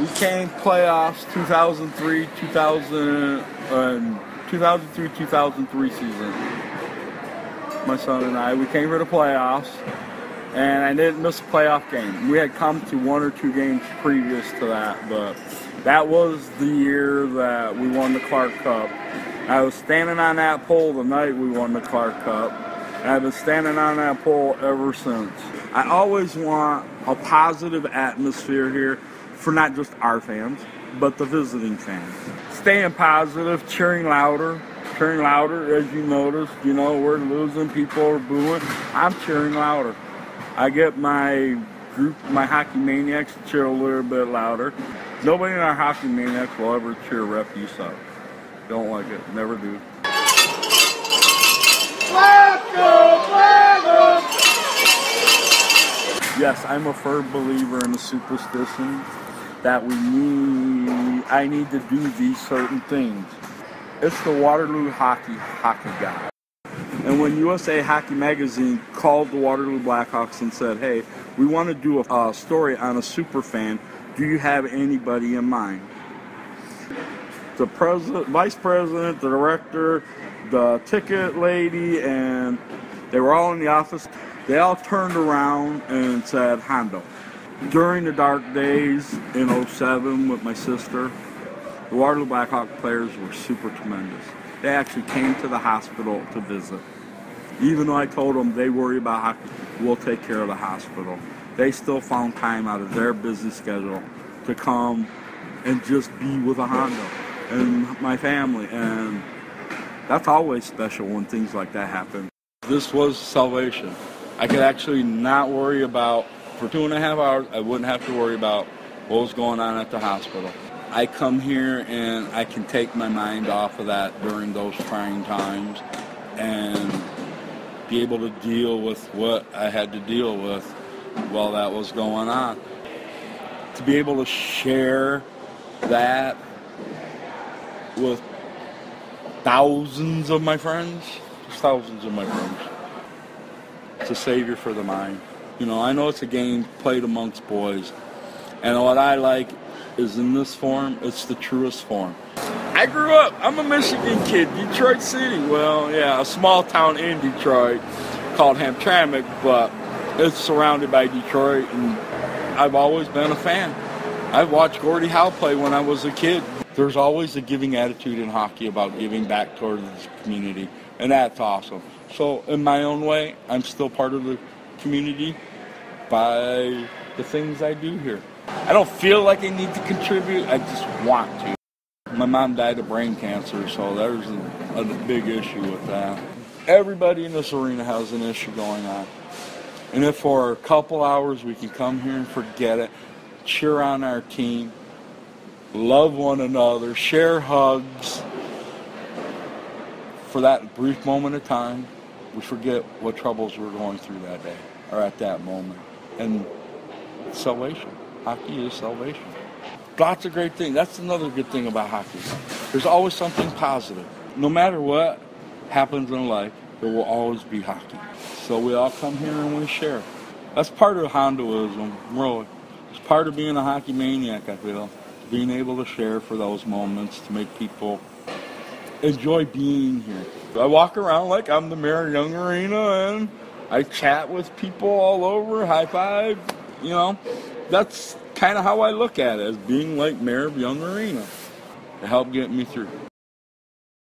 We came playoffs 2003, 2003 season. My son and I, we came for the playoffs, and I didn't miss a playoff game. We had come to 1 or 2 games previous to that, but that was the year that we won the Clark Cup. I was standing on that pole the night we won the Clark Cup, and I've been standing on that pole ever since. I always want a positive atmosphere here for not just our fans, but the visiting fans. Staying positive, cheering louder, as you noticed. You know, we're losing, people are booing. I'm cheering louder. I get my group, my Hockey Maniacs, to cheer a little bit louder. Nobody in our Hockey Maniacs will ever cheer Rep You Suck. Don't like it, never do. Yes, I'm a firm believer in the superstition that I need to do these certain things. It's the Waterloo hockey guy. And when USA Hockey Magazine called the Waterloo Black Hawks and said, hey, we want to do a story on a super fan, do you have anybody in mind? The president, vice president, the director, the ticket lady, and they were all in the office. They all turned around and said Hondo. During the dark days in 2007 with my sister, the Waterloo Black Hawk players were super tremendous. They actually came to the hospital to visit. Even though I told them they worry about hockey, we'll take care of the hospital. They still found time out of their busy schedule to come and just be with a Hondo and my family. And that's always special when things like that happen. This was salvation. I could actually not worry about, for 2.5 hours, I wouldn't have to worry about what was going on at the hospital. I come here and I can take my mind off of that during those trying times and be able to deal with what I had to deal with while that was going on. To be able to share that with thousands of my friends, just thousands of my friends. It's a savior for the mind. You know, I know it's a game played amongst boys, and what I like is in this form, it's the truest form. I grew up, I'm a Michigan kid, Detroit City. Well, yeah, a small town in Detroit called Hamtramck, but it's surrounded by Detroit, and I've always been a fan. I've watched Gordie Howe play when I was a kid. There's always a giving attitude in hockey about giving back towards the community, and that's awesome. So in my own way, I'm still part of the community by the things I do here. I don't feel like I need to contribute, I just want to. My mom died of brain cancer, so there's a big issue with that. Everybody in this arena has an issue going on. And if for a couple hours we can come here and forget it, cheer on our team, love one another, share hugs, for that brief moment of time, we forget what troubles we're going through that day or at that moment. And salvation. Hockey is salvation. Lots of great things. That's another good thing about hockey. There's always something positive. No matter what happens in life, there will always be hockey. So we all come here and we share. That's part of Hondoism, really. It's part of being a hockey maniac, I feel. Being able to share for those moments to make people enjoy being here. I walk around like I'm the mayor of Young Arena, and I chat with people all over, high five, you know. That's kind of how I look at it, as being like mayor of Young Arena to help get me through.